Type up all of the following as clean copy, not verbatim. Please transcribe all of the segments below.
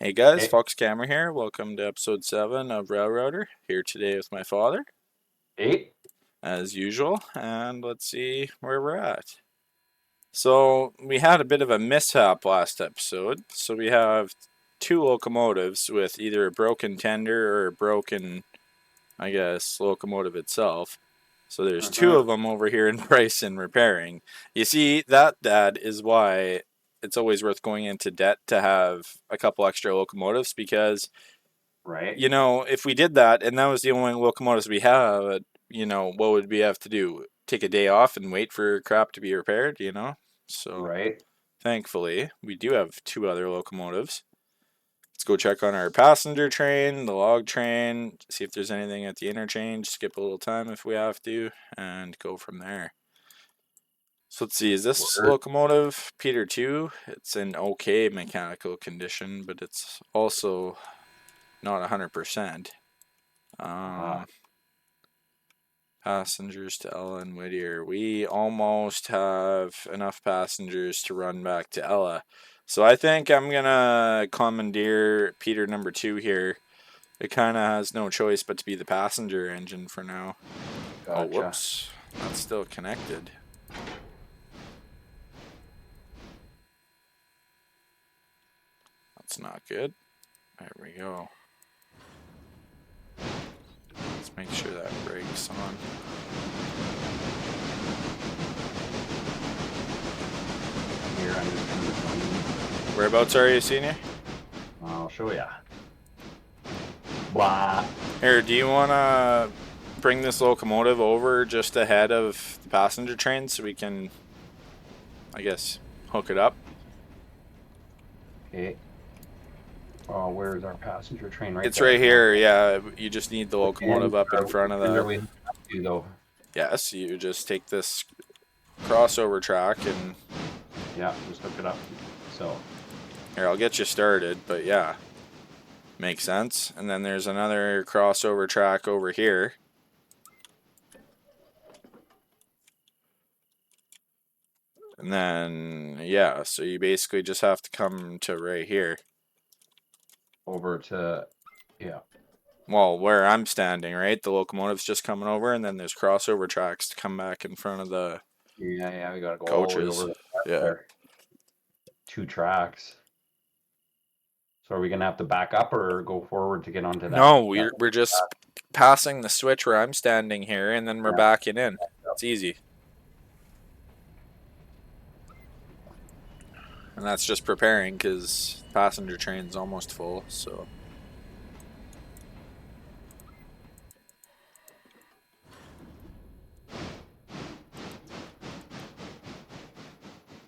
Hey guys, Hey, Fox Camera here. Welcome to episode 7 of Railroader. Here today with my father, hey, as usual, and let's see where we're at. So, we had a bit of a mishap last episode. So, we have two locomotives with either a broken tender or a broken, I guess, locomotive itself. So, there's two uh-huh, of them over here in Bryson repairing. You see, that, Dad, is why it's always worth going into debt to have a couple extra locomotives because right, if we did that and that was the only locomotives we have, what would we have to do? Take a day off and wait for crap to be repaired? So right. thankfully, we do have two other locomotives. Let's go check on our passenger train, the log train, see if there's anything at the interchange, skip a little time if we have to, and go from there. So let's see, is this Word. locomotive Peter 2? It's in okay mechanical condition, but it's also not 100%. Uh, Um, Passengers to Ella and Whittier. We almost have enough passengers to run back to Ella. So I think I'm gonna commandeer Peter number 2 here. It kind of has no choice but to be the passenger engine for now. Oh, gotcha. whoops. That's still connected. That's not good. There we go. Let's make sure that brakes on. Here, I'm just gonna Whereabouts are you, Senior? I'll show ya. Blah. Here, do you want to bring this locomotive over just ahead of the passenger train so we can, I guess, hook it up? Okay. Oh, where's our passenger train? Right It's there. right here, yeah. You just need the And locomotive up in front of which end are the. we hooking up to, though? Yes, you just take this crossover track and. Yeah, just hook it up. So, Here, I'll get you started, but yeah, makes sense. And then there's another crossover track over here. And then, yeah, so you basically just have to come to right here. over to, yeah. Well, where I'm standing, right? The locomotive's just coming over, and then there's crossover tracks to come back in front of the Yeah, we gotta go all the way coaches. over Yeah. there. 2 tracks. So are we gonna have to back up or go forward to get onto that? No, we're just passing the switch where I'm standing here, and then we're Yeah. backing in. It's easy. And that's just preparing because passenger train's almost full, so.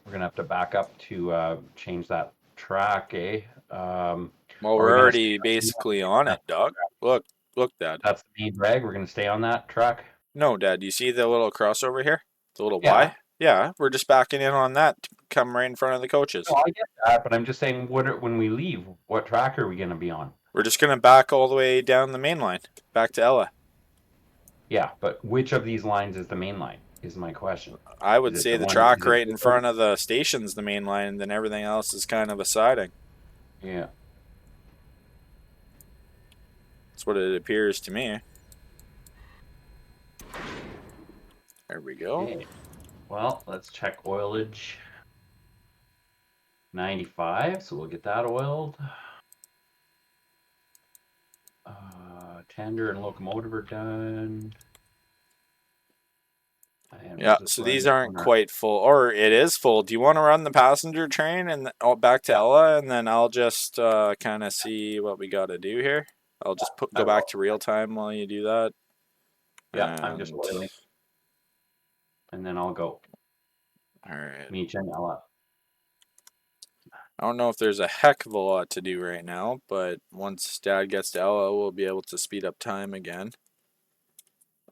We're gonna have to back up to change that track, eh? Well, Are we we're gonna already basically on it, Doc. Look, Dad. that's the main drag? We're gonna stay on that track? No, Dad, you see the little crossover here? The little Yeah. Y? Yeah, we're just backing in on that to come right in front of the coaches. No, I get that, but I'm just saying, when we leave, what track are we gonna be on? We're just gonna back all the way down the main line, back to Ella. Yeah, but which of these lines is the main line? Is my question. I Is would it say the the one? track Is it right in this one? front of the station's the main line, and then everything else is kind of a siding. Yeah. That's what it appears to me. There we go. Okay. Well, let's check oilage. 95, so we'll get that oiled. Tender and locomotive are done. And we'll Yeah, just so run these this aren't one out. quite full, or it is full. Do you want to run the passenger train and back to Yeah, Ella, and then I'll just kind of see what we got to do here? I'll just I go back will. to real time while you do that. Yeah, I'm just And oiling, and then I'll go all right, meet you in Ella. I don't know if there's a heck of a lot to do right now, but once Dad gets to Ella, we'll be able to speed up time again.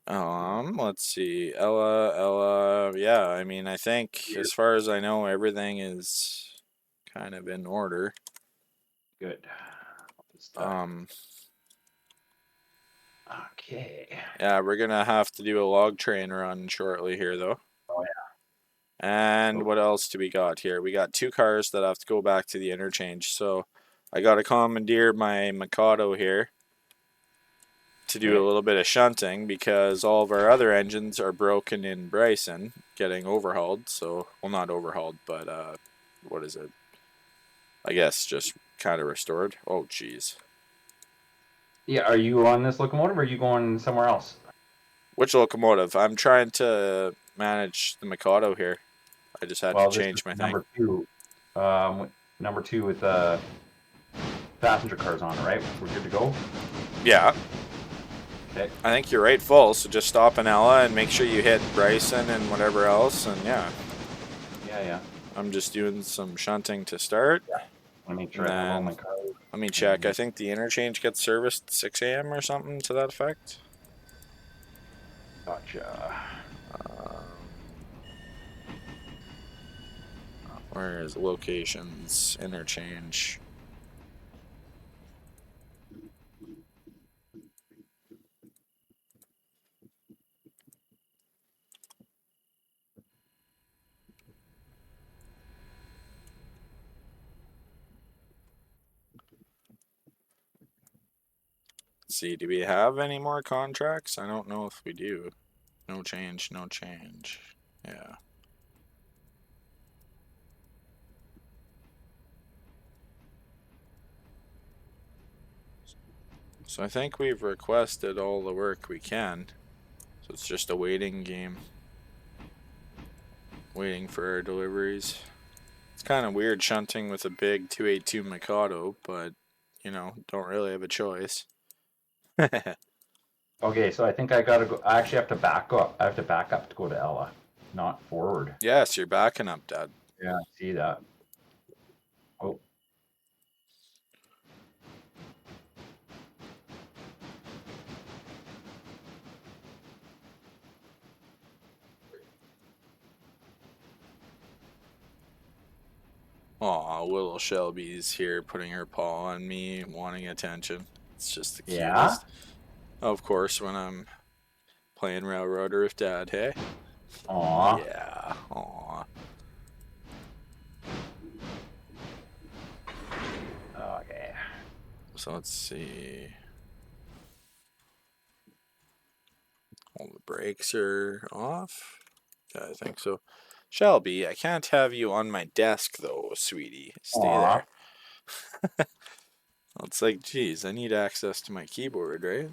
Let's see. Ella, yeah, I mean, I think as far as I know, everything is kind of in order. Good. Just, Um, okay. yeah, we're gonna have to do a log train run shortly here, though. Oh yeah. And So what else do we got here? We got two cars that have to go back to the interchange. So I got to commandeer my Mikado here to do a Okay. little bit of shunting because all of our other engines are broken in Bryson, getting overhauled. So, well, not overhauled, but what is it? I guess just kind of restored. Oh, jeez. Yeah, are you on this locomotive or are you going somewhere else? Which locomotive? I'm trying to manage the Mikado here. I just had to Well, this is change my thing. number two. Number two with the passenger cars on it, right? We're good to go? Yeah, Okay. I think you're right full. So just stop in Ella and make sure you hit Bryson and whatever else. And yeah, Yeah, yeah. I'm just doing some shunting to start. Let me make And sure I have all then my cars. let me check. I And think the interchange gets serviced 6 a.m. or something to that effect. gotcha. Um, where is locations interchange? Let's see, do we have any more contracts? I don't know if we do. No change, no change. Yeah. So I think we've requested all the work we can. So it's just a waiting game. Waiting for our deliveries. It's kind of weird shunting with a big 282 Mikado, but, you know, don't really have a choice. Okay, so I think I gotta go. I actually have to back up. I have to back up to go to Ella, not forward. Yes, you're backing up, Dad. Yeah, I see that. Oh, Aw, little Shelby's here putting her paw on me, wanting attention. It's just the yeah. cutest. Of course, when I'm playing Railroader with Dad, hey? Aw. Yeah, aw. Okay. So let's see. All the brakes are off. Yeah, I think so. Shelby, I can't have you on my desk though, sweetie. Stay Aw. there. It's like, geez, I need access to my keyboard, right?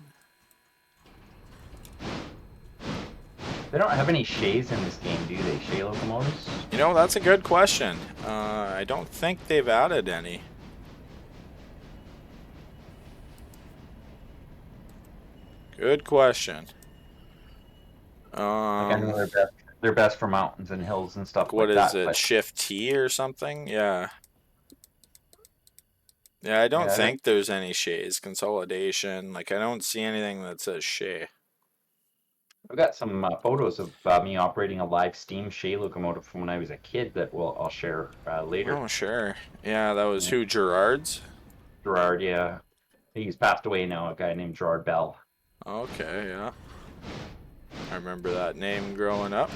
They don't have any Shays in this game, do they? Shay locomotives? You know, that's a good question. I don't think they've added any. Good question. Like I know they're best for mountains and hills and Like stuff what like is that, it? but Shift T or something? Yeah. Yeah, I don't yeah, I don't, think there's any Shays. Consolidation. Like, I don't see anything that says Shay. I've got some photos of me operating a live steam Shay locomotive from when I was a kid that I'll share later. Oh, sure. Yeah, that was Yeah. who? Gerard's? Gerard, yeah, he's passed away now. A guy named Gerard Bell. Okay, yeah. I remember that name growing up.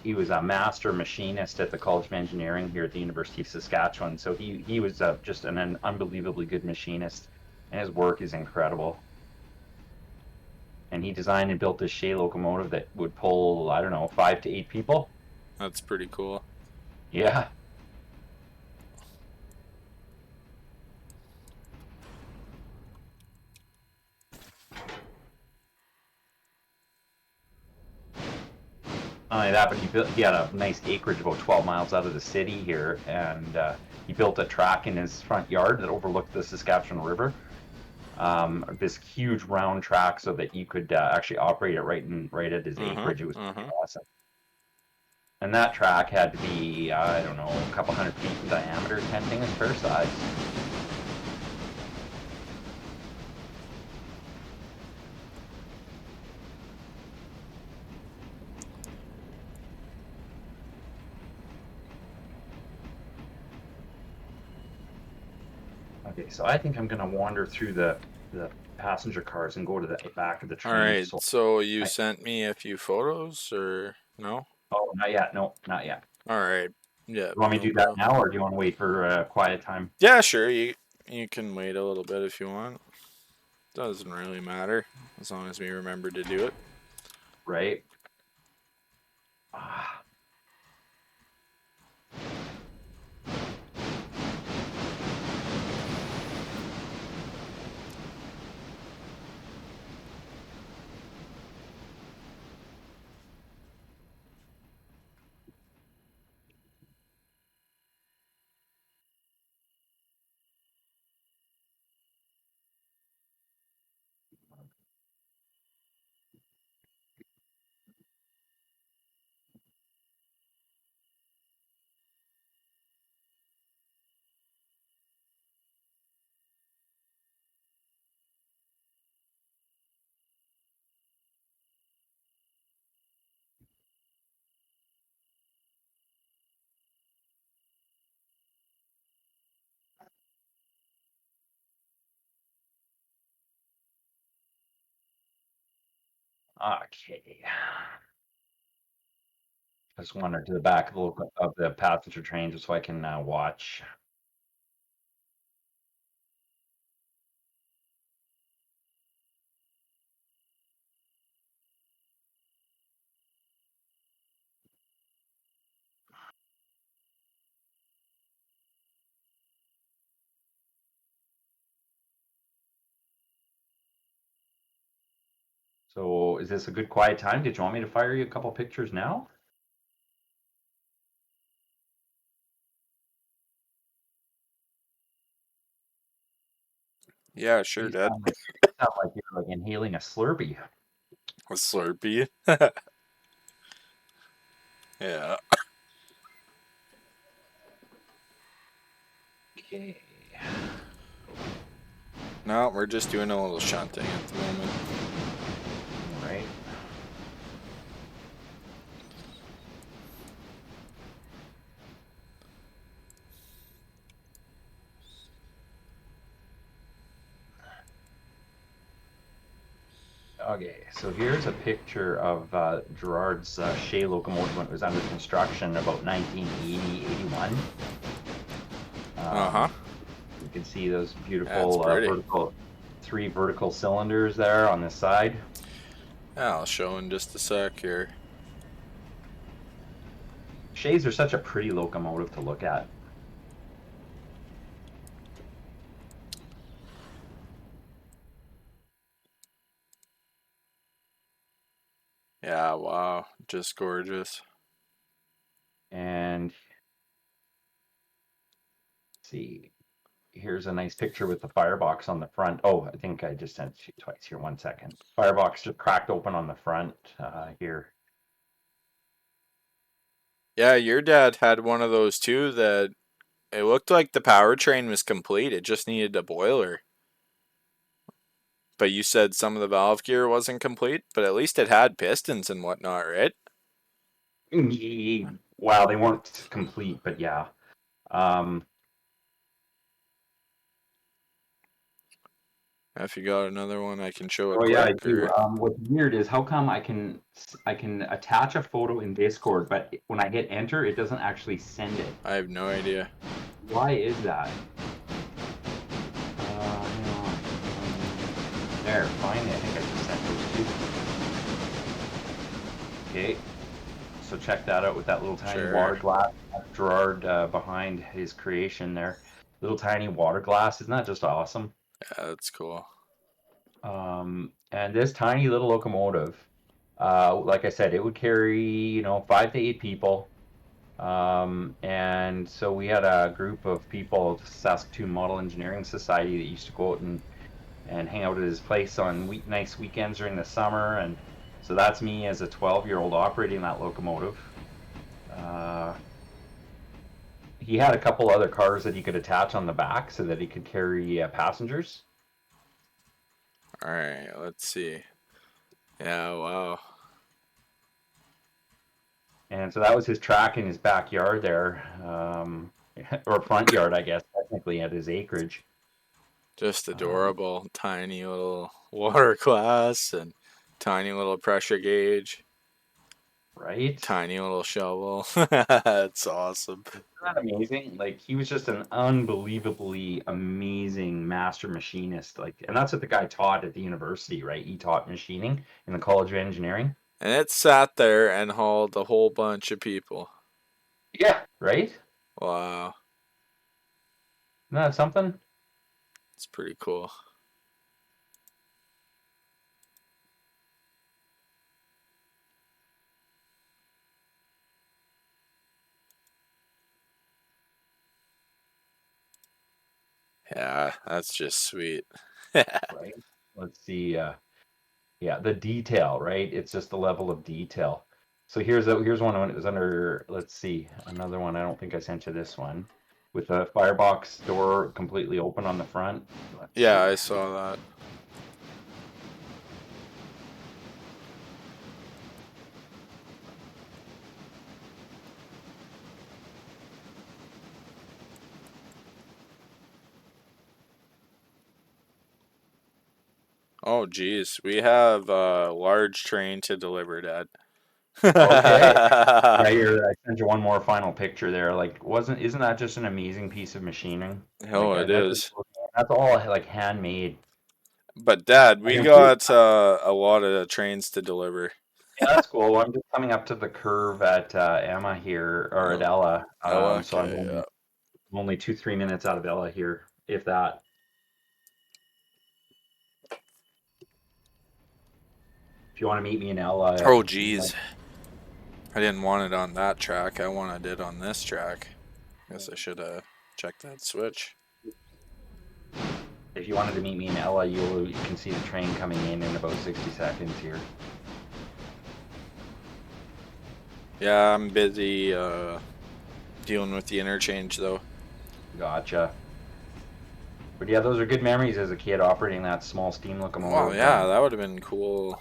He was a master machinist at the College of Engineering here at the University of Saskatchewan. So he was just an unbelievably good machinist, and his work is incredible. And he designed and built this Shay locomotive that would pull, I don't know, 5 to 8 people. That's pretty cool. Yeah. Not only that, but he had a nice acreage about 12 miles out of the city here, and he built a track in his front yard that overlooked the Saskatchewan River. This huge round track so that you could actually operate it right at his Uh-huh, acreage. It was pretty uh-huh. awesome. And that track had to be, I don't know, a couple 100 feet in diameter, depending on fair size. Okay, so I think I'm gonna wander through the passenger cars and go to the back of the All train. right, So so you I, sent me a few photos, or no? oh, not yet. No, not yet. All right. Yeah, You want me to no do that problem. now, or do you want to wait for quiet time? Yeah, sure. You can wait a little bit if you want. Doesn't really matter as long as we remember to do it. Right. Ah, okay. Just wandered to the back of the passenger train just so I can watch. So, is this a good quiet time? Did you want me to fire you a couple pictures now? Yeah, sure, You Dad. sound like you're like inhaling a Slurpee. A Slurpee. Yeah. Okay. No, we're just doing a little shunting at the moment. All right. Okay, so here's a picture of Gerard's Shay locomotive when it was under construction about 1980, 81. Uh huh. You can see those That's beautiful pretty. three vertical cylinders there on the side. Yeah, I'll show in just a sec here. Shays are such a pretty locomotive to look at. Yeah, wow. Just gorgeous. And see, here's a nice picture with the firebox on the front. Oh, I think I just sent it to you twice here. 1 second. Firebox just cracked open on the front here. Yeah, your dad had one of those too that it looked like the powertrain was complete. It just needed a boiler. But you said some of the valve gear wasn't complete, but at least it had pistons and whatnot, right? Wow, they weren't complete, but yeah. Um, If you got another one, I can show it oh yeah, I quick. do. Or What's weird is how come I can attach a photo in Discord, but when I hit enter, it doesn't actually send it. I have no idea. Why is that? Hang on. There, finally, I think I just sent those two. Okay, so check that out with that little tiny Sure. water glass. Gerard behind his creation there. Little tiny water glass. Isn't that just awesome? Yeah, that's cool. And this tiny little locomotive, like I said, it would carry, 5 to 8 people. And so we had a group of people, Saskatoon Model Engineering Society, that used to go out and hang out at his place on nice weekends during the summer. And so that's me as a 12-year-old operating that locomotive. Uh, he had a couple other cars that he could attach on the back so that he could carry passengers. All right, let's see. Yeah, wow. And so that was his track in his backyard there, or front yard, I guess, technically at his acreage. Just Um, adorable. Tiny little water glass and tiny little pressure gauge. right? Tiny little shovel. That's awesome. Isn't that amazing? Like he was just an unbelievably amazing master machinist. Like, and that's what the guy taught at the university, right? He taught machining in the College of Engineering. And it sat there and hauled a whole bunch of people. Yeah, right? Isn't Wow. that something? It's pretty cool. Yeah, that's just sweet. Right? Let's see. Yeah, the detail, right? It's just the level of detail. So here's one when it was under. Let's see, another one. I don't think I sent you this one, with a firebox door completely open on the front. Let's Yeah, see. I saw that. Oh, geez. We have a large train to deliver, Dad. Okay. Yeah, I sent you one more final picture there. Like, isn't that just an amazing piece of machining? Like, Oh, it is. that's all like handmade. But, Dad, Like, we got a lot of trains to deliver. yeah, that's cool. I'm just coming up to the curve at Emma here, or at Oh, Ella. So I'm okay, yeah. only 2-3 minutes out of Ella here, if that. If you want to meet me in Ella, Oh, you might, geez. I didn't want it on that track. I wanted it on this track. Guess I should have checked that switch. if you wanted to meet me in Ella, you can see the train coming in about 60 seconds here. Yeah, I'm busy dealing with the interchange, though. Gotcha. But yeah, those are good memories as a kid operating that small steam Well, locomotive. yeah, that would have been cool.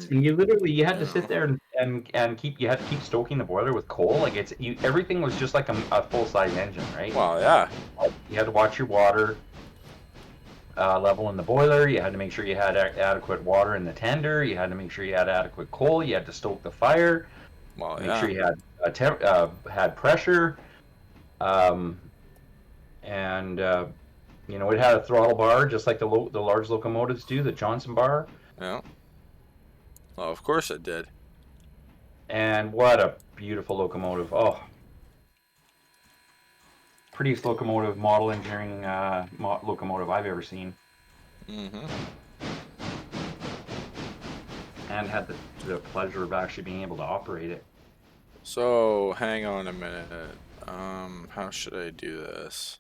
And you had You to sit know. there and keep stoking the boiler with coal. Like everything was just like a full size engine, right? Well, yeah. You had to watch your water level in the boiler. You had to make sure you had adequate water in the tender. You had to make sure you had adequate coal. You had to stoke the fire. Well, Make yeah. sure you had had pressure. Um, and it had a throttle bar just like the large locomotives do, the Johnson bar. Yeah. Well, of course it did. And what a beautiful locomotive! Oh, prettiest locomotive model engineering locomotive I've ever seen, Mm-hmm. and had the pleasure of actually being able to operate it. So, hang on a minute. How should I do this?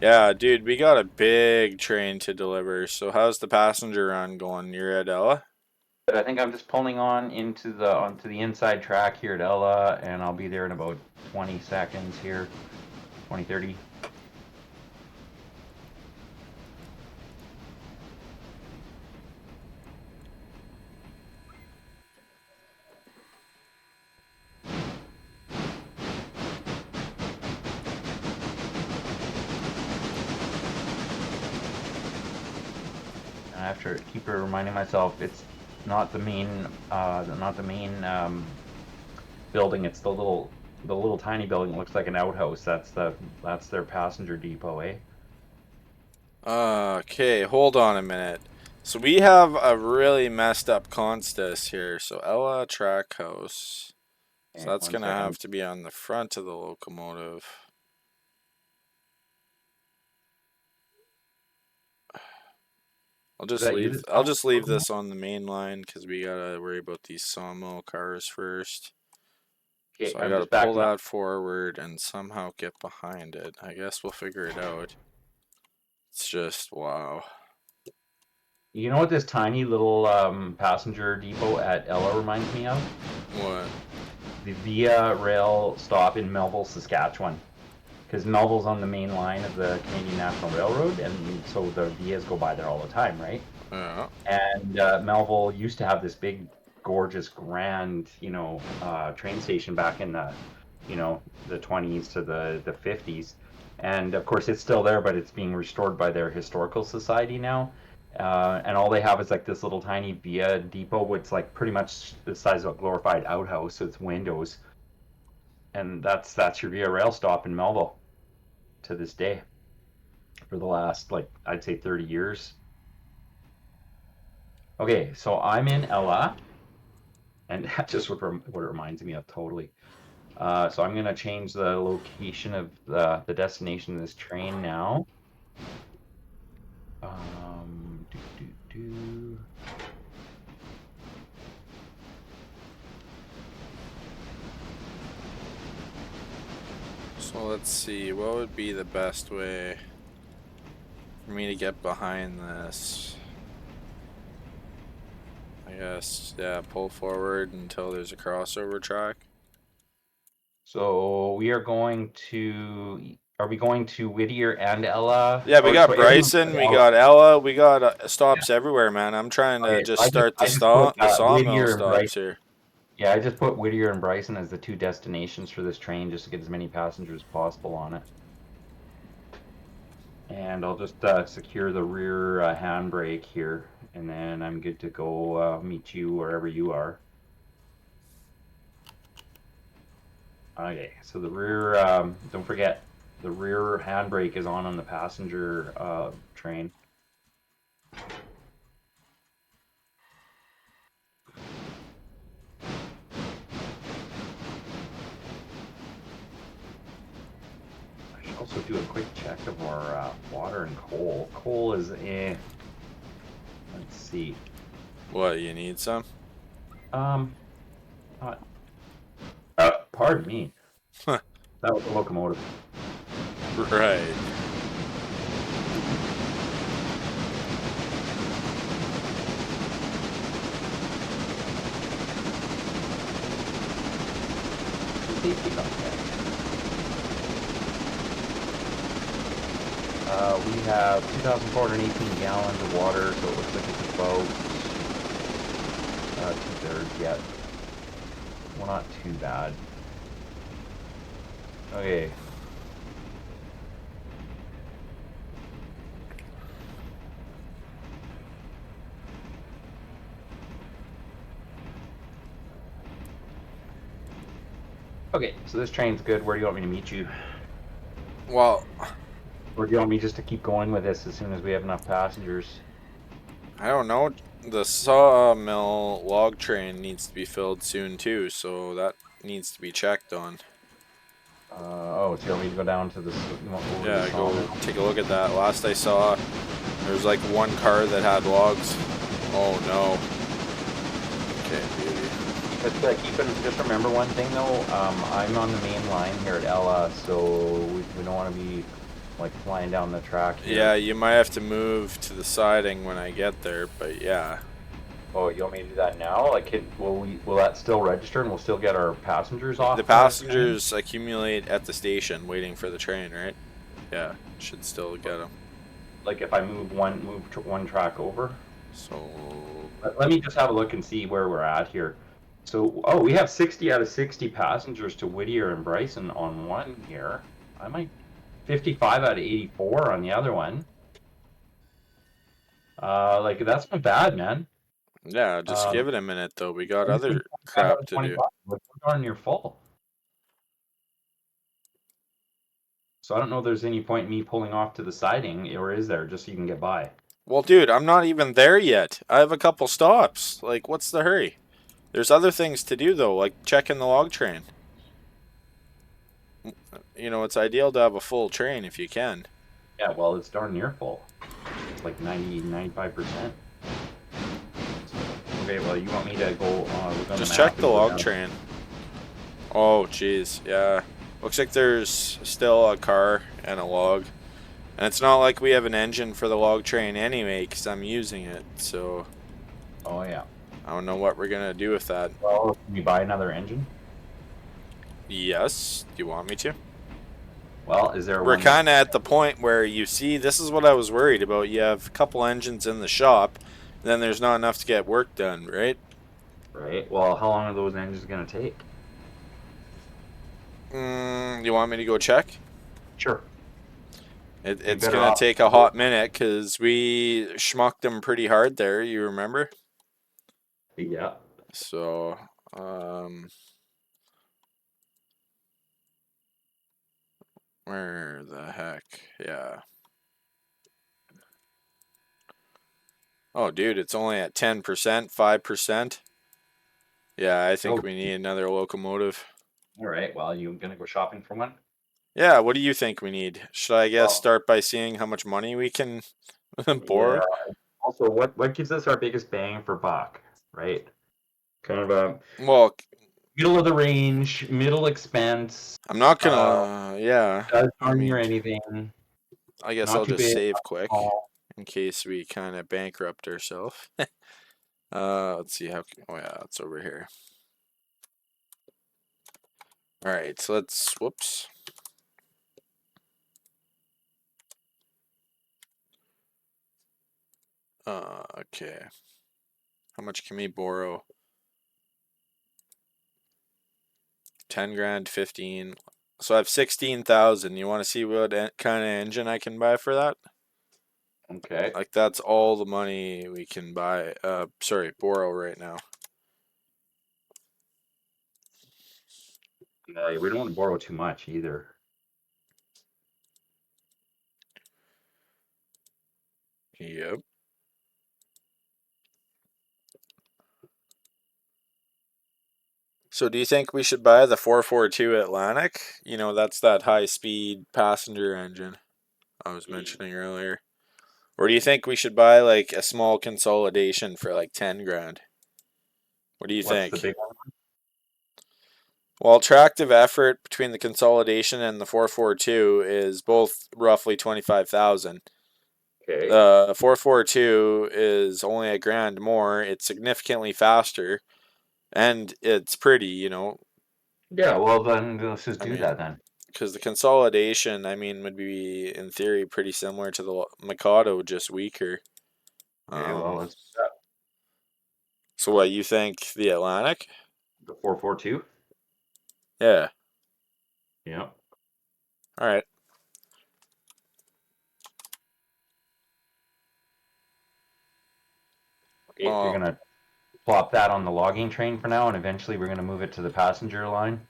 Yeah, dude, we got a big train to deliver. So, how's the passenger run going? You're at Ella? But I think I'm just pulling on onto the inside track here at Ella, and I'll be there in about 20 seconds here, 20, 30. And I have to keep reminding myself it's not the main building. It's the little tiny building that looks like an outhouse. That's their passenger depot, eh? Okay, hold on a minute. So, we have a really messed up consist here. So, Ella Track House. So, Okay, that's one going to second. have to be on the front of the locomotive. Is that you that's I'll calling just the leave locomotive? this on the main line because we gotta worry about these sawmill cars first. Okay, So I I'm gotta just pull backing up. that forward and somehow get behind it. I guess we'll figure it out. It's just wow. You know what this tiny little passenger depot at Ella reminds me of? What? The Via Rail stop in Melville, Saskatchewan. Because Melville's on the main line of the Canadian National Railroad, and so the Vias go by there all the time, right? Yeah. And Melville used to have this big, gorgeous, grand, train station back in the 20s to the 50s. And of course, it's still there, but it's being restored by their historical society now. And all they have is like this little tiny via depot, which is like pretty much the size of a glorified outhouse. So it's windows, and that's your via rail stop in Melville to this day for the last, like, I'd say 30 years. Okay, so I'm in Ella, and that's just what it reminds me of totally. So I'm gonna change the location of the destination of this train now. Do, do, do. So let's see, what would be the best way for me to get behind this? I guess, yeah, pull forward until there's a crossover track. So we are going to. Are we going to Whittier and Ella? Yeah, we Or so got everything. Bryson, we Ella. got Ella, we got Yeah. stops everywhere, man. I'm trying to Okay, so just start I just put the sawmill Whittier and stops Bryson. here. Yeah, I just put Whittier and Bryson as the two destinations for this train, just to get as many passengers as possible on it. And I'll just secure the rear handbrake here, and then I'm good to go meet you wherever you are. Okay, so the rear, don't forget, the rear handbrake is on the passenger train. I should also do a quick check of our water and coal. Coal is let's see. What, you need some? Um, pardon me. Huh, That was a locomotive. right. Safety contact. We have 2,418 gallons of water, so it looks like it's about 2/3 yet. Well, not too bad. Okay. Okay, so this train's good. Where do you want me to meet you? Well, Or do you want me just to keep going with this as soon as we have enough passengers? I don't know. The sawmill log train needs to be filled soon too, so that needs to be checked on. Oh, so you want me to go down to the over to the Yeah, go sawmill? take a look at that. Last I saw, there was like one car that had logs. Oh no. Okay, beauty. Just remember one thing though. I'm on the main line here at Ella, so we don't want to be like flying down the track here. Yeah, you might have to move to the siding when I get there, but yeah. Oh, you want me to do that now? Like, will that still register and we'll still get our passengers off? The passengers accumulate at the station waiting for the train, right? Yeah, should still get them. Like if I move one track over. So Let me just have a look and see where we're at here. So, oh, we have 60 out of 60 passengers to Whittier and Bryson on one here. I might 55 out of 84 on the other one. Like that's not bad, man. yeah, just Um, give it a minute though. We got I'm just other 25 out crap of to do. 25. We're darn near full. So I don't know if there's any point in me pulling off to the siding, or is there, just so you can get by? Well, dude, I'm not even there yet. I have a couple stops. Like, what's the hurry? There's other things to do though, like checking the log train. You know, it's ideal to have a full train if you can. Yeah, well, it's darn near full. It's like 95%. Okay, well, you want me to go look on Just the check map the and go log down? train. Oh, jeez, yeah. Looks like there's still a car and a log. And it's not like we have an engine for the log train anyway, because I'm using it. So Oh, yeah. I don't know what we're going to do with that. Well, can we buy another engine? Yes. Do you want me to? Well, is there We're one? kind of at the point where you see, this is what I was worried about. You have a couple engines in the shop, then there's not enough to get work done, right? Right. Well, how long are those engines going to take? You want me to go check? Sure. You're It's better gonna off. take a hot minute because we schmucked them pretty hard there. You remember? Yeah. So, um, where the heck? Yeah. Oh, dude, it's only at 10%, 5%. Yeah, I think Oh, we need another locomotive. all right. Well, you gonna go shopping for one? Yeah, what do you think we need? Should I guess Well, start by seeing how much money we can yeah. borrow? Also, what gives us our biggest bang for buck, right? Kind of a Well, middle of the range, middle expense. I'm not Uh, gonna, yeah, does I darn near mean, anything. I guess Not I'll too just big, save not too quick small. in case we kind of bankrupt ourselves. Let's see how, oh yeah, it's over here. All right, so let's, whoops. Okay. How much can we borrow? 10 grand, 15. So I have 16,000. You want to see what kind of engine I can buy for that? Okay. Like that's all the money we can buy, sorry, borrow right now. We don't want to borrow too much either. Yep. So do you think we should buy the 442 Atlantic? You know, that's that high speed passenger engine I was mentioning earlier. Or do you think we should buy like a small consolidation for like 10 grand? What do you What's the think? big one? Well, tractive effort between the consolidation and the 442 is both roughly 25,000. Okay. The 442 is only a grand more. It's significantly faster and it's pretty, you know. Yeah, well then let's just I do mean, that then. because the consolidation, I mean, would be in theory pretty similar to the Mikado, just weaker. Okay, well Um, let's do that. so what you think the Atlantic? The 442. Yeah. Yeah. All right. Okay, you're Well, gonna plop that on the logging train for now, and eventually we're gonna move it to the passenger line.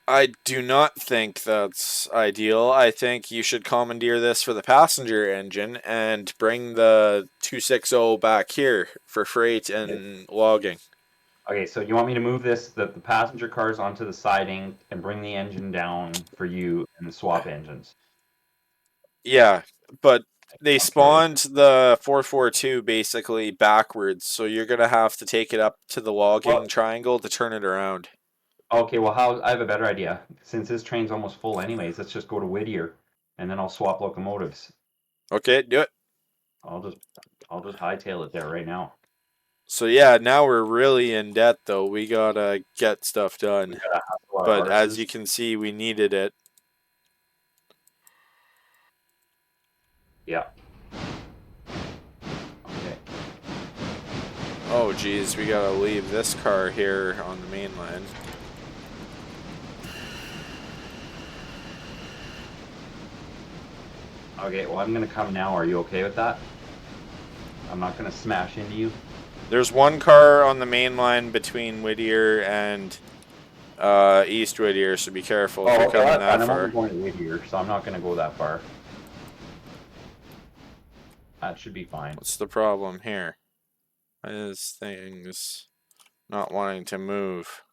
I do not think that's ideal. I think you should commandeer this for the passenger engine and bring the 260 back here for freight Okay. and logging. Okay, so you want me to move the passenger cars onto the siding and bring the engine down for you and swap engines? Yeah, but they Okay. spawned the 442 basically backwards, so you're gonna have to take it up to the logging Well, triangle to turn it around. okay, well, I have a better idea. Since this train's almost full anyways, let's just go to Whittier, and then I'll swap locomotives. Okay, do it. I'll just I'll just hightail it there right now. So yeah, now we're really in debt though. We gotta get stuff We done. gotta hustle But our as arses. you can see, we needed it. Yeah. Okay. Oh geez, we gotta leave this car here on the main line. Okay, well, I'm gonna come now. Are you okay with that? I'm not gonna smash into you. There's one car on the main line between Whittier and East Whittier, so be careful if Oh, you're okay, well, coming that's fine. that I'm only far. going to Whittier, so I'm not gonna go that far. That should be fine. What's the problem here? Is things not wanting to move?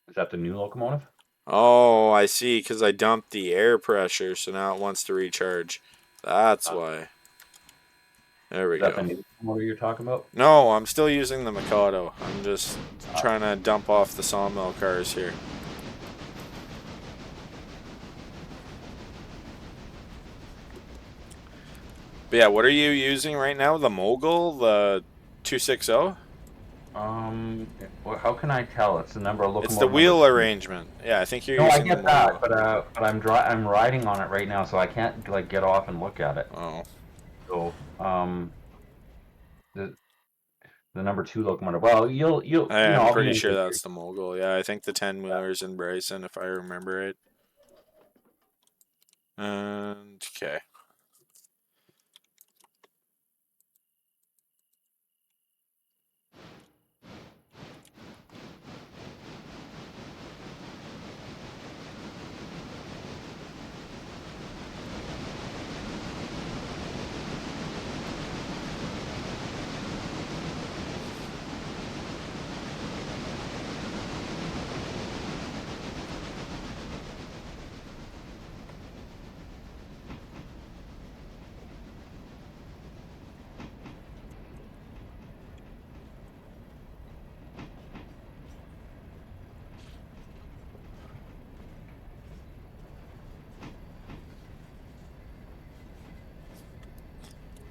Is that the new locomotive? Oh, I see, because I dumped the air pressure, so now it wants to recharge. That's Uh, why. There is we that the go. new locomotive you're talking about? No, I'm still using the Mikado. I'm just trying to dump off the sawmill cars here. But yeah, what are you using right now? The Mogul? The 260? Well, how can I tell? It's the number of It's the locomotive number wheel three. arrangement. Yeah, I think you're No, I using the get that, Mogul. but I'm riding on it right now, so I can't like get off and look at it. Oh. So, the the number 2 locomotive. Well, I'm I'll be pretty in sure Whittier. that's the Mogul. Yeah, I think the 10 wheelers in Bryson, if I remember it. And okay.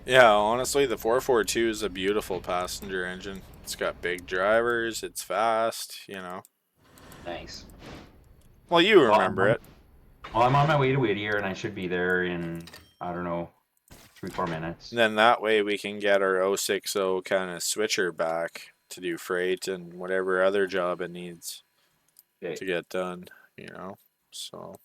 Yeah, honestly, the 442 is a beautiful passenger engine. It's got big drivers, it's fast. Nice. Well, you Well, remember it. I'm on my way to Whittier, and I should be there in, I don't know, 3-4 And minutes. then that way we can get our 060 kind of switcher back to do freight and whatever other job it needs Okay. to get done. So,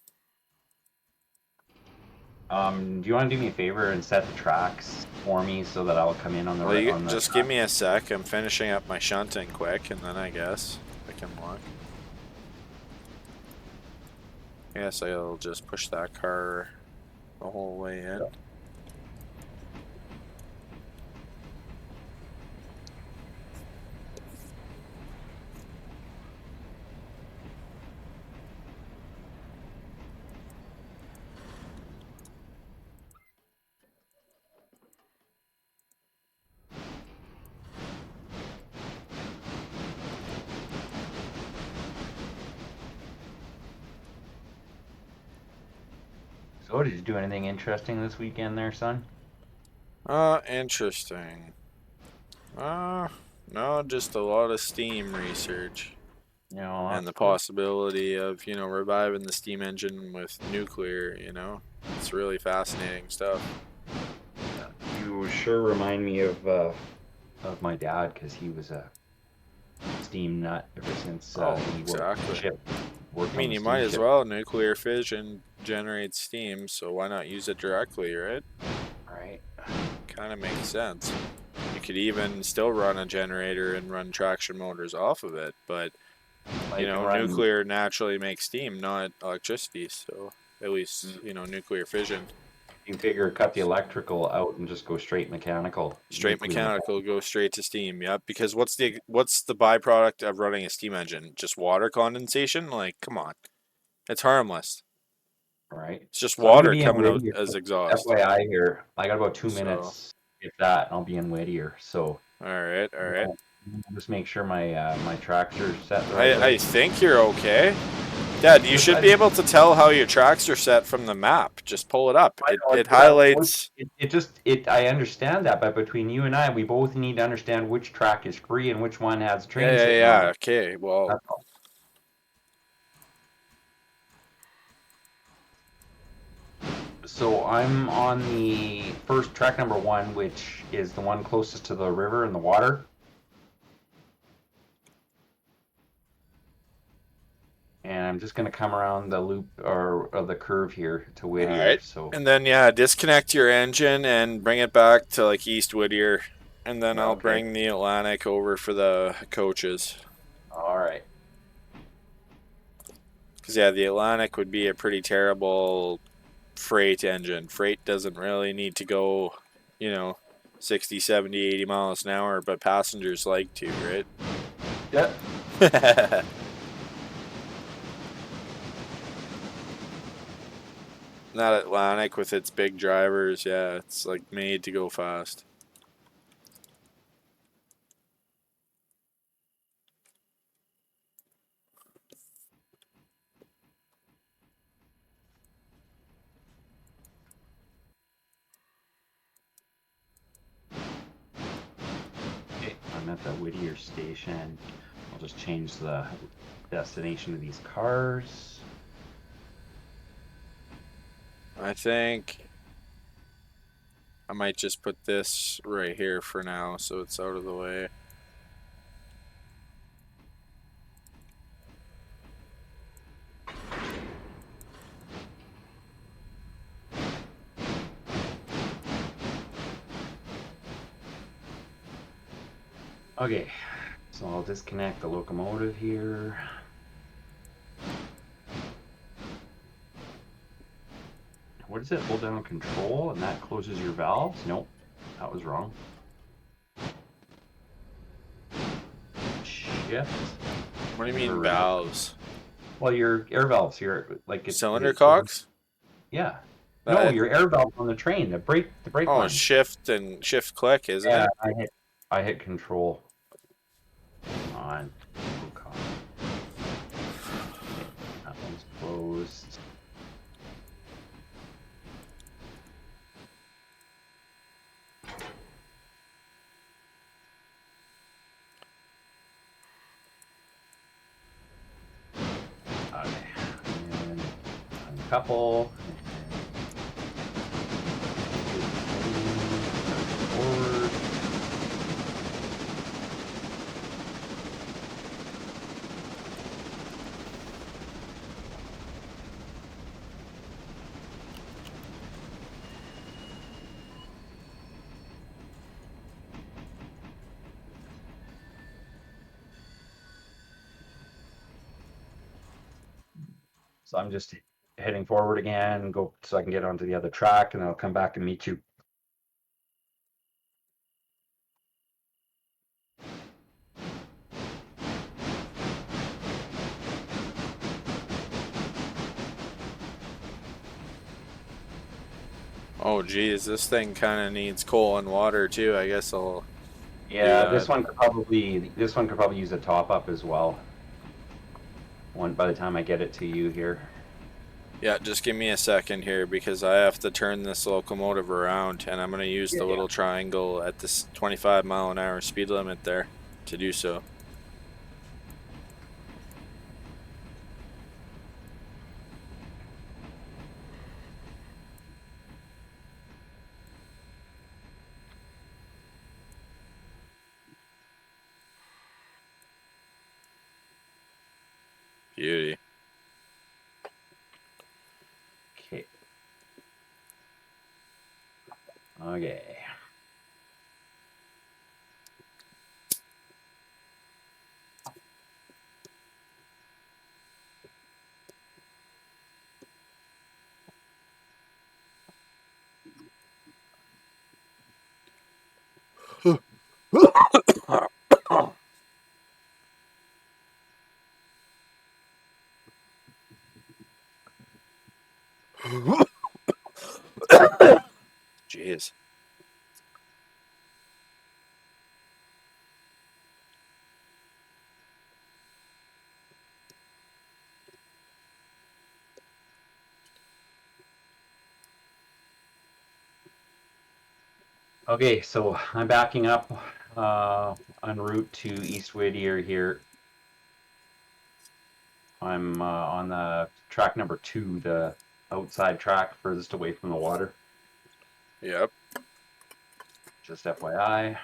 Do you want to do me a favor and set the tracks for me so that I'll come in on the well, you on the just give track? me a sec. I'm finishing up my shunting quick, and then I guess I can walk. I guess I'll just push that car the whole way in. So, did you do anything interesting this weekend there, son? Interesting. Uh, no, just a lot of steam research and That's the good. possibility of, reviving the steam engine with nuclear. It's really fascinating stuff. You sure remind me of my dad because he was a steam nut ever since Oh, he exactly. I worked on mean, the you might as steamship. well. Nuclear fission generates steam, so why not use it directly, right? Right. Kind of makes sense. You could even still run a generator and run traction motors off of it, but I can run. nuclear naturally makes steam, not electricity. So at least, mm, nuclear fission. You figure cut the electrical out and just go straight mechanical, Straight nuclear mechanical mechanical. goes straight to steam. Yep. Because what's the byproduct of running a steam engine? Just water condensation? Like, come on, it's harmless. Right. It's just So I'm gonna water be in coming out Whittier. as exhaust. FYI here, I got about 2 minutes, So, if that, and I'll be in Whittier. So all right, all right. just make sure my tracks are set the right I way. think you're okay. Dad, you Just should I, be able to tell how your tracks are set from the map. Just pull it up. I know It but highlights. it just it I understand that, but between you and I, we both need to understand which track is free and which one has Yeah, train yeah, sitting on yeah. it. Okay. Well, That's all. So I'm on the first track number 1, which is the one closest to the river and the water. And I'm just going to come around the loop or the curve here to all Whittier. right. So, And then yeah, disconnect your engine and bring it back to like East Whittier, and then I'll okay. bring the Atlantic over for the coaches. All right. Because yeah, the Atlantic would be a pretty terrible freight engine. Freight doesn't really need to go, you know, 60, 70, 80 miles an hour, but passengers like to, Yep. right? That Atlantic with its big drivers, yeah, it's like made to go fast. Okay. I'm at the Whittier station. I'll just change the destination of these cars. I think I might just put this right here for now so it's out of the way. Okay, so I'll disconnect the locomotive here. What is it? Hold down control and that closes your valves? Nope, that was wrong. Shift. What do you mean Or, valves? well, your air valves here, like Cylinder it goes. cocks? Yeah. No, That, your air valve on the train, the brake oh, lines. shift and shift click, isn't Yeah, it? I hit control on. Okay, that one's closed. Okay, and uncouple. Forward. So I'm just heading forward again, go so I can get onto the other track, and then I'll come back and meet you. Oh, geez, this thing kind of needs coal and water too. I guess I'll do Yeah, that. this one could probably use a top up as well. One by the time I get it to you here. Yeah, just give me a second here because I have to turn this locomotive around and I'm going to use Yeah, the yeah. little triangle at this 25-mile-an-hour speed limit there to do so. Beauty. Okay. Okay. Jeez. Okay, so I'm backing up en route to East Whittier here. I'm on the track number 2, the outside track furthest away from the water. Yep. Just FYI.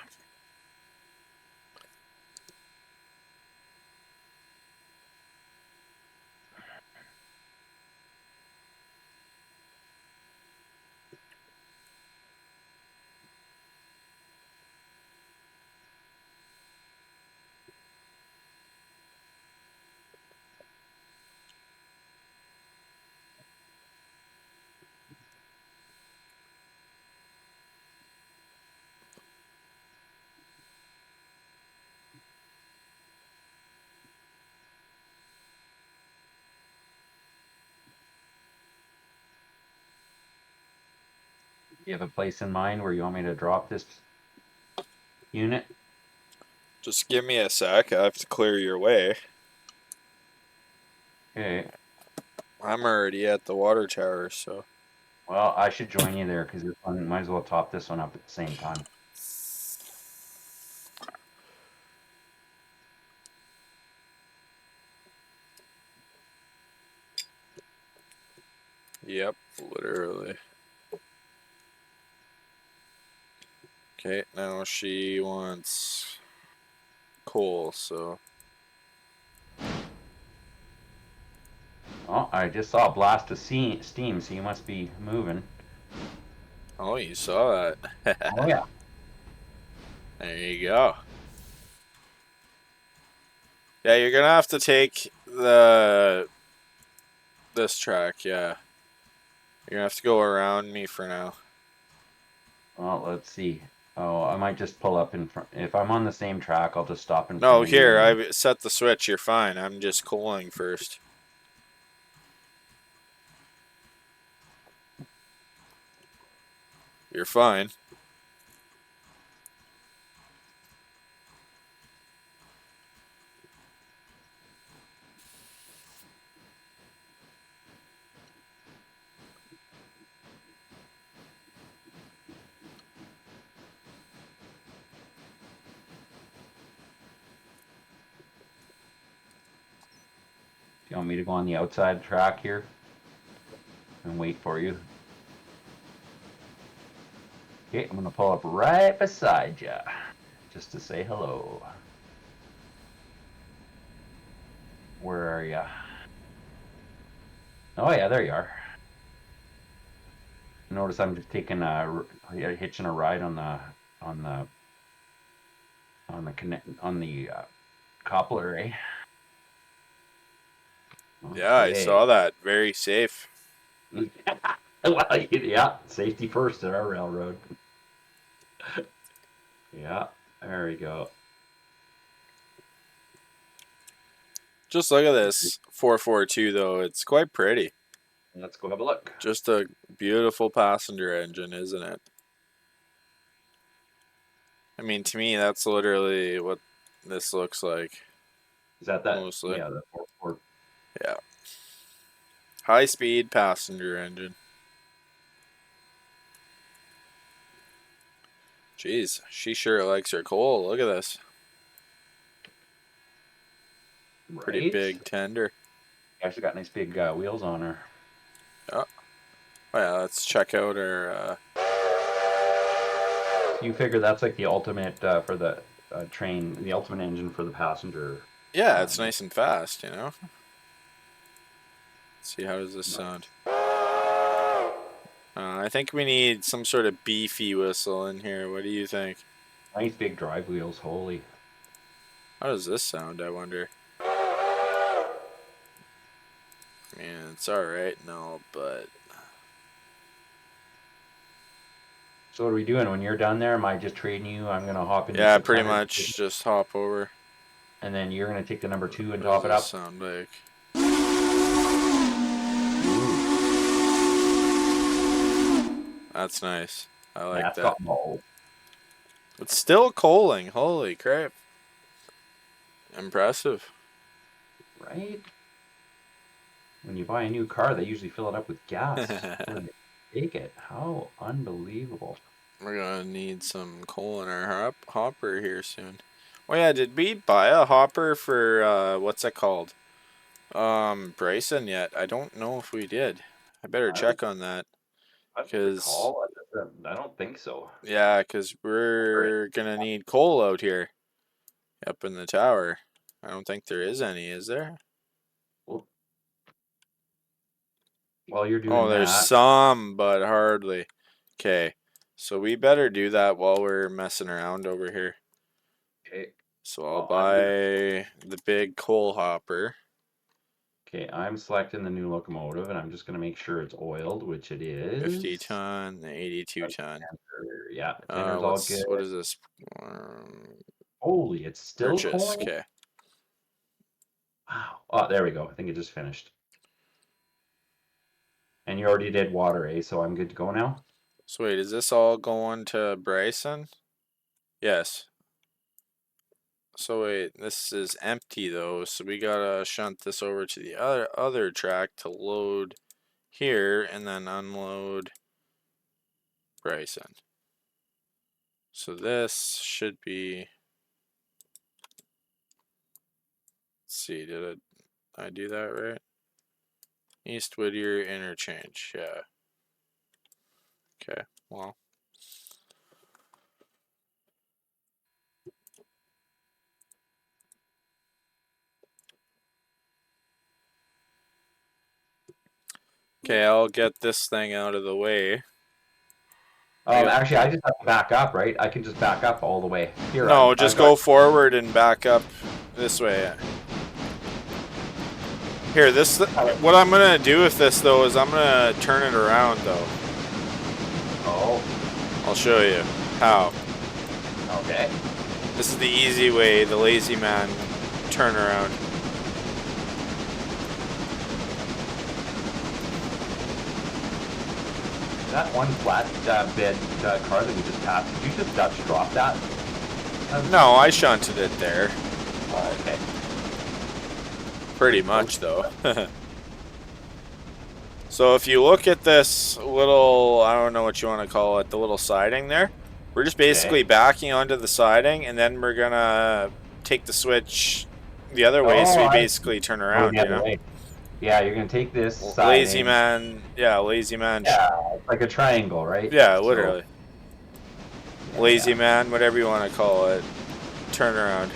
You have a place in mind where you want me to drop this unit? Just give me a sec. I have to clear your way. Okay. I'm already at the water tower, so. Well, I should join you there because this one might as well top this one up at the same time. Yep, literally. Okay, now she wants coal, so. Oh, I just saw a blast of steam, so you must be moving. Oh, you saw that. Oh yeah. There you go. Yeah, you're gonna have to take this track. Yeah, you're gonna have to go around me for now. Well, let's see. Oh, I might just pull up in front. If I'm on the same track, I'll just stop in No, front of you. here, And I've set the switch. You're fine. I'm just cooling first. You're fine. do you want me to go on the outside track here and wait for you? Okay, I'm gonna pull up right beside you, just to say hello. Where are you? Oh yeah, there you are. Notice I'm just taking hitching a ride on the coupler, eh? Yeah, I Okay. saw that. Very safe. Well, yeah, safety first at our railroad. Yeah, there we go. Just look at this 442 though. It's quite pretty. Let's go have a look. Just a beautiful passenger engine, isn't it? I mean, to me, that's literally what this looks like. Is that? Mostly. Yeah, the 4. Yeah. High speed passenger engine. Jeez, she sure likes her coal. Look at this. Pretty Right? big tender. Actually got nice big wheels on her. Oh, yeah, let's check out her. You figure that's like the ultimate for the train, the ultimate engine for the passenger. Yeah, it's nice and fast, you know? Let's see, how does this sound? I think we need some sort of beefy whistle in here. What do you think? Nice big drive wheels, holy. How does this sound, I wonder? I mean, it's alright, no, but... So what are we doing when you're done there? Am I just trading you? I'm gonna hop into Yeah, pretty 600, much just hop over. and then you're gonna take the number 2 and What does top it this up. sound like? That's nice. I like That's that. got ball, It's still coaling. Holy crap. Impressive. right? When you buy a new car, they usually fill it up with gas before they take it. How unbelievable! We're gonna need some coal in our hopper here soon. Oh yeah, did we buy a hopper for what's it called? Bryson yet? I don't know if we did. I better I don't, check on that. I don't Cause recall. I don't think so. yeah, cause we're gonna need coal out here. Up in the tower. I don't think there is any, is there? Well, while you're Oh, doing there's that, some, but hardly. Okay. So we better do that while we're messing around over here. okay. So I'll Well, I'm gonna. buy the big coal hopper. Okay, I'm selecting the new locomotive, and I'm just gonna make sure it's oiled, which it 50 is. ton, 82 ton. Yeah, the tender's all good. What is this? Um, Holy, it's still Purchase. calling it? Okay. Wow. Oh, there we go. I think it just finished. And you already did water, eh? So I'm good to go now? So wait, is this all going to Bryson? Yes. So wait, this is empty though, so we gotta shunt this over to the other track to load here and then unload Bryson. So this should be. Let's see, did I do that right? East Whittier interchange, yeah. Okay, well. Okay, I'll get this thing out of the way. Actually, I just have to back up, right? I can just back up all the way. Here, No, I've just got. go forward and back up this way. Here, this. What I'm gonna do with this though is I'm gonna turn it around though. Oh, I'll show you how. okay. This is the easy way, the lazy man turnaround. That one flat bed car that we just passed, did you just Dutch drop that? No, I shunted it there. Oh, okay. Pretty much though. So if you look at this little, I don't know what you want to call it, the little siding there, we're just basically Okay. backing onto the siding and then we're gonna take the switch the other way so Oh, we I basically turn go around, the you other know? way. Yeah, you're gonna take this Lazy siding. man, yeah, lazy man, Yeah, it's like a triangle, right? yeah, So, literally. yeah, Lazy yeah. man, whatever you want to call it, turn around.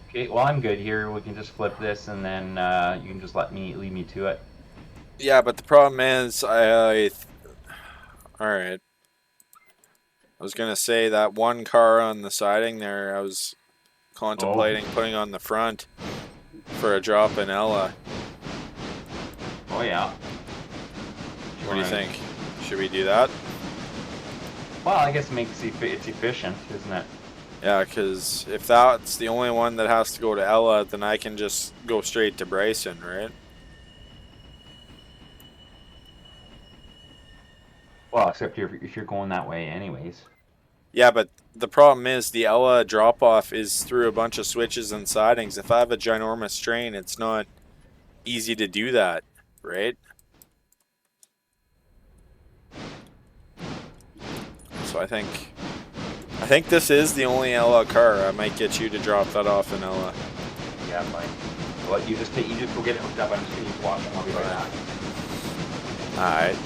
Okay, well, I'm good here. We can just flip this, and then you can just lead me to it. Yeah, but the problem is, all right. I was gonna say that one car on the siding there, I was Oh, contemplating putting on the front for a drop in Ella. oh yeah. What do you think? Should we do that? Well, I guess it makes it's efficient, isn't it? Yeah, because if that's the only one that has to go to Ella, then I can just go straight to Bryson, right? Well, except if you're going that way, anyways. Yeah, but the problem is the Ella drop off is through a bunch of switches and sidings. If I have a ginormous train, it's not easy to do that, right? So I think this is the only Ella car. I might get you to drop that off in Ella. Yeah, fine. Well, you just go get it hooked up. I'm just gonna use washing. I'll be right back. Alright.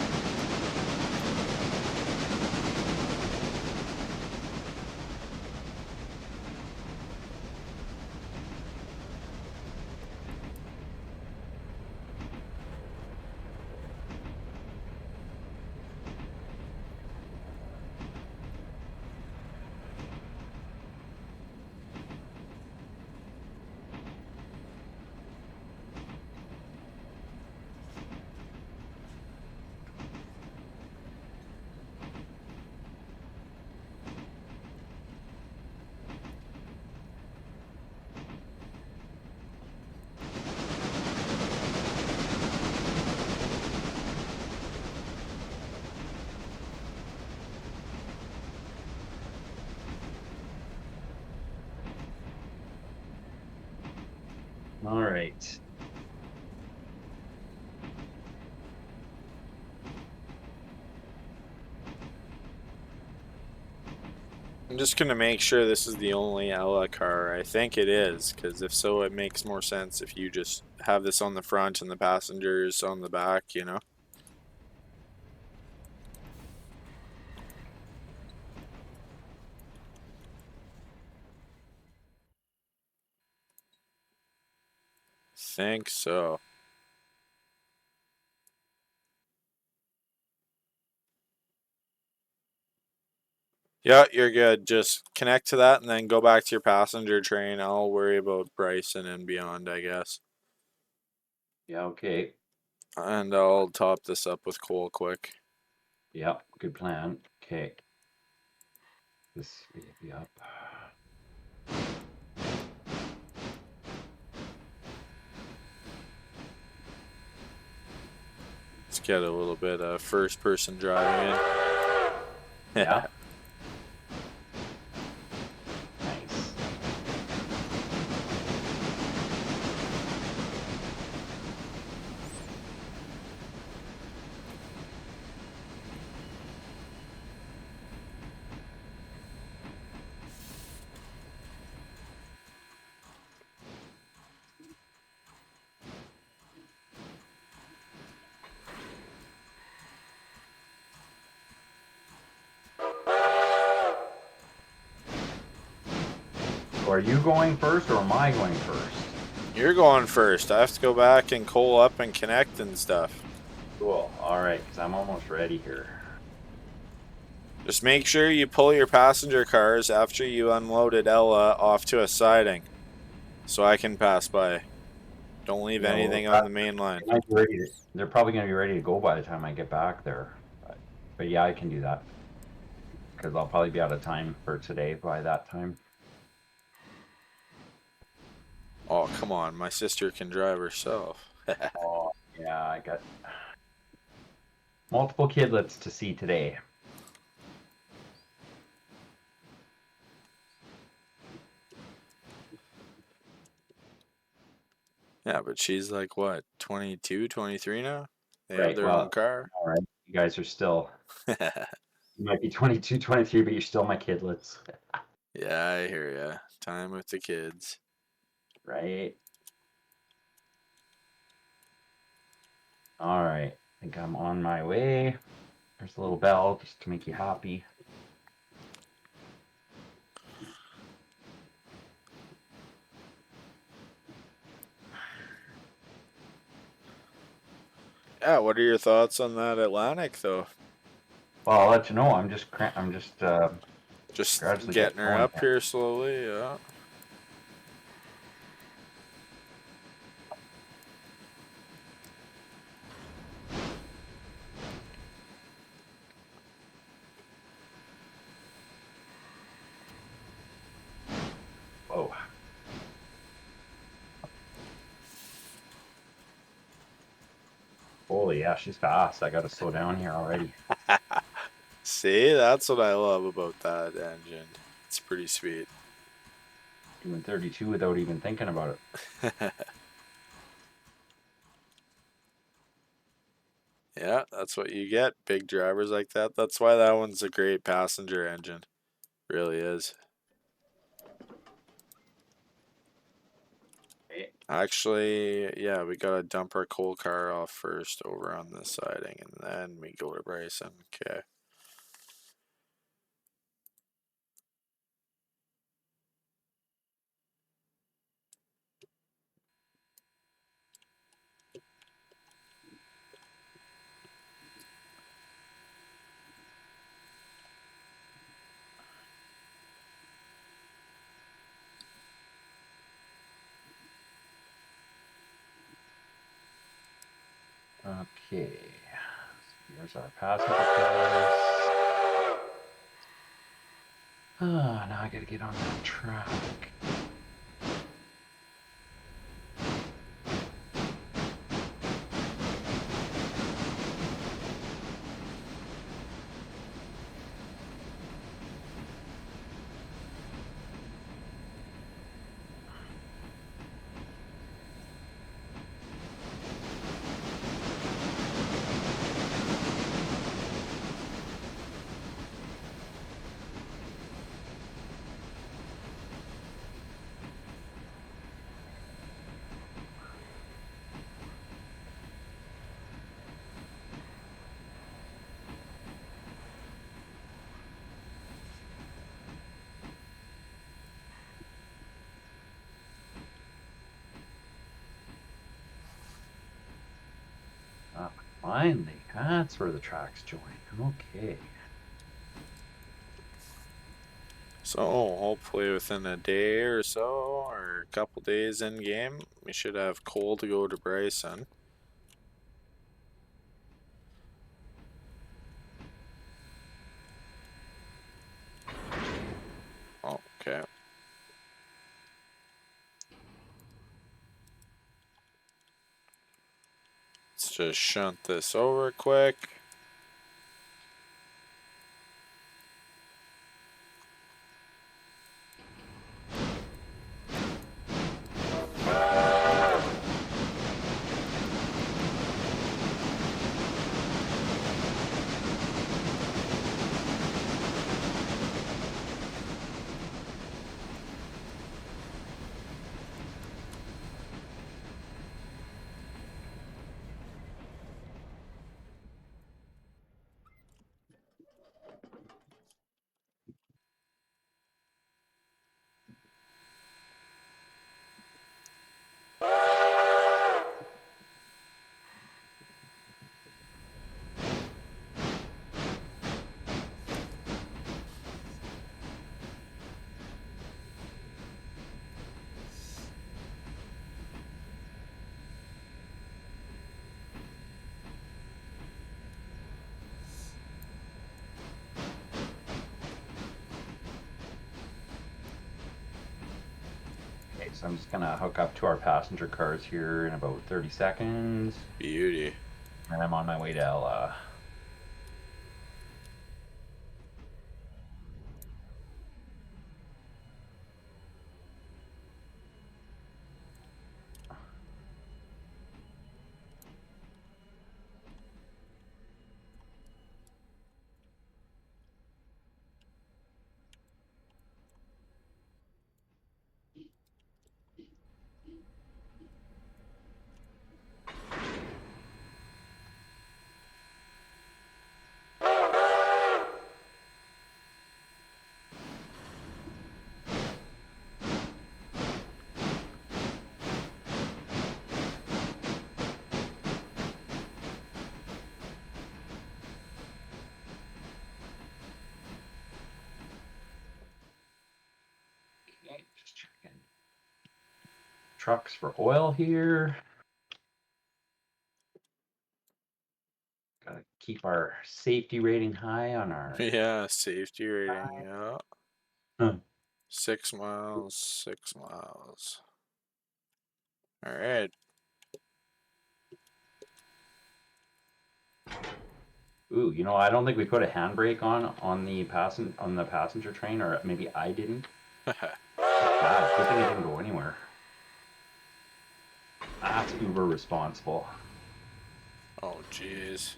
All right. I'm just gonna make sure this is the only Ella car. I think it is, because if so, it makes more sense if you just have this on the front and the passengers on the back, you know? Think so. Yeah, you're good. Just connect to that and then go back to your passenger train. I'll worry about Bryson and beyond, I guess. Yeah. Okay. And I'll top this up with coal quick. Yeah. Good plan. Okay. This will be up. Let's get a little bit of first person driving in. Yeah. Nice. So are you going first or am I going first? You're going first. I have to go back and coal up and connect and stuff. Cool. All right, because I'm almost ready here. Just make sure you pull your passenger cars after you unloaded Ella off to a siding so I can pass by. Don't leave Yeah, well, anything on the main line. they might be ready they're probably going to be ready to go by the time I get back there. But yeah, I can do that because I'll probably be out of time for today by that time. Oh, come on. My sister can drive herself. Oh, yeah, I got multiple kidlets to see today. Yeah, but she's like, what, 22, 23 now? They have Right. their own Well, car. all right. You guys are still, you might be 22, 23, but you're still my kidlets. Yeah, I hear ya. Time with the kids. Right. All right. I think I'm on my way. There's a little bell just to make you happy. Yeah, what are your thoughts on that Atlantic, though? Well, I'll let you know. I'm just Just gradually getting getting her going up here. here slowly, yeah. Whoa. Holy, yeah, she's fast. I got to slow down here already. See, that's what I love about that engine. It's pretty sweet. Doing 32 without even thinking about it. Yeah, that's what you get. Big drivers like that. That's why that one's a great passenger engine. Really is. Right. Actually, yeah, we gotta dump our coal car off first over on this siding, and then we go to Bryson. Okay. Okay. So here's our passenger cars. Ah, now I gotta get on that track. Ah, finally, that's where the tracks join. Okay. So hopefully within a day or so, or a couple days in game, we should have coal to go to Bryson. Oh, okay. Let's just shunt this over quick. so I'm just gonna hook up to our passenger cars here in about 30 seconds, Beauty. and I'm on my way to Ella. Okay, just checking. Trucks for oil here. Gotta keep our safety rating high on our. Yeah, safety rating. Yeah. Huh. 6 miles, 6 miles. All right. Ooh, I don't think we put a handbrake on the passenger train, or maybe I didn't. Bad. Good thing it didn't go anywhere. That's uber responsible. Oh, jeez.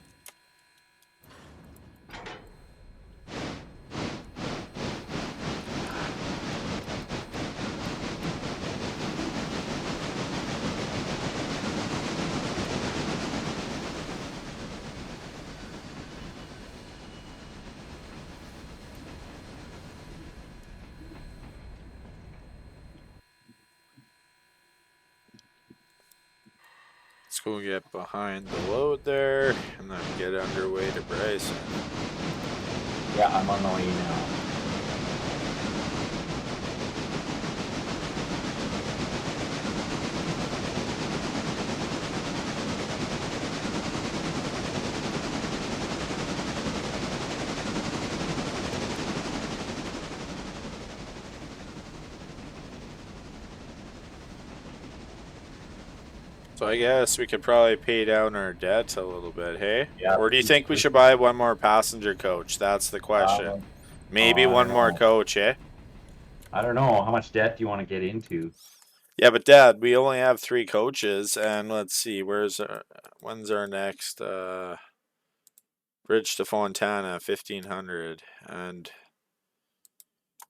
Let's go get behind the load there and then get underway to Bryson. Yeah, I'm on the way now. So I guess we could probably pay down our debt a little bit, hey? Yeah. Or do you think we should buy one more passenger coach? That's the question. Um, oh, Maybe I one don't more know. coach, eh? I don't know. How much debt do you want to get into? Yeah, but Dad, we only have 3 coaches, and let's see, when's our next bridge to Fontana, 1500, and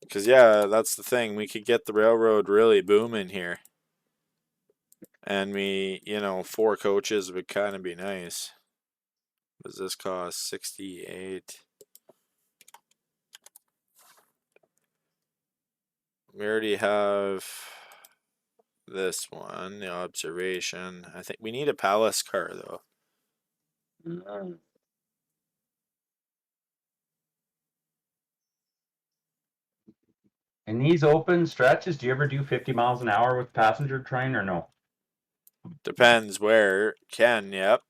because yeah, that's the thing, we could get the railroad really booming here, and 4 coaches would kind of be nice. What does this cost? 68. We already have this one, the observation. I think we need a palace car though. Mm. In these open stretches, do you ever do 50 miles an hour with passenger train or no? Depends where. Can, yep.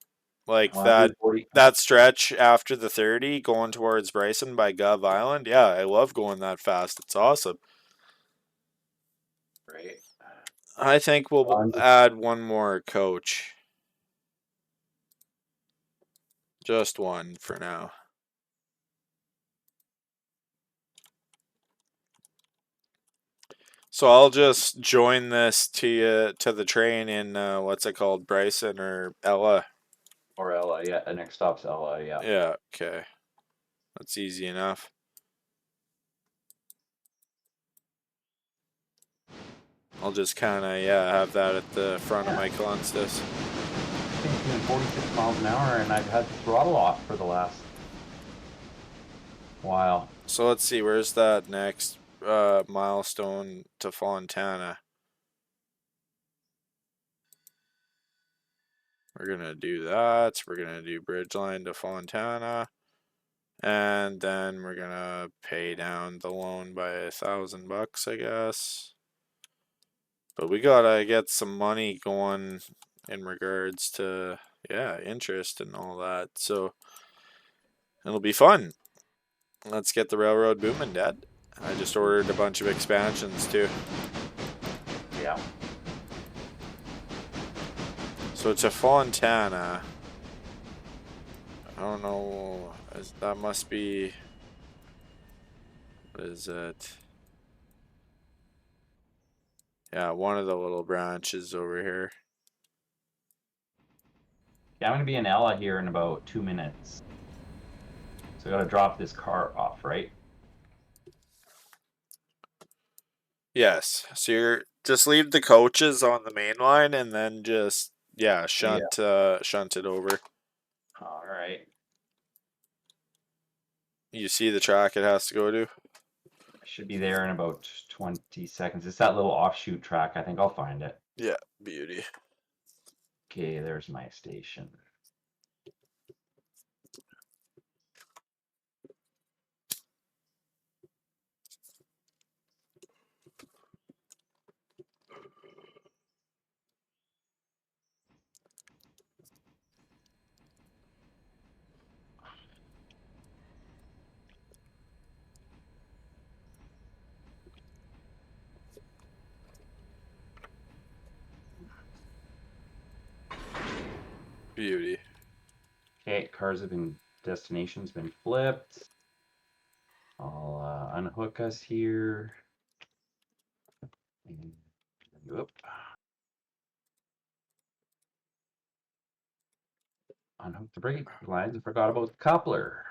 Like Well, I do 40. that stretch after the 30 going towards Bryson by Gov Island. Yeah, I love going that fast. It's awesome. Right. I think we'll I'm just, add one more coach. Just one for now. So I'll just join this to the train in what's it called, Bryson or Ella. or Ella, yeah. The next stop's Ella, yeah. Yeah, okay. That's easy enough. I'll just kind of have that at the front of my Constas. I think doing 46 miles an hour, and I've had the throttle off for the last while. So let's see, where's that next milestone to Fontana? We're gonna do that. We're gonna do Bridgeline to Fontana. And then we're gonna pay down the loan by $1,000, I guess. But we gotta get some money going in regards to interest and all that. So it'll be fun. Let's get the railroad booming, Dad. I just ordered a bunch of expansions too. Yeah. So it's a Fontana. I don't know. That must be. What is it? Yeah, one of the little branches over here. Yeah, I'm gonna be in Ella here in about 2 minutes. So I gotta drop this car off, right? Yes. So you're just leave the coaches on the main line and then just Yeah. shunt it over. All right. You see the track it has to go to? I should be there in about 20 seconds. It's that little offshoot track. I think I'll find it. Yeah, beauty. Okay, there's my station. Beauty. Okay, destination's been flipped. I'll unhook us here. And, whoop. Unhook the brake lines and forgot about the coupler.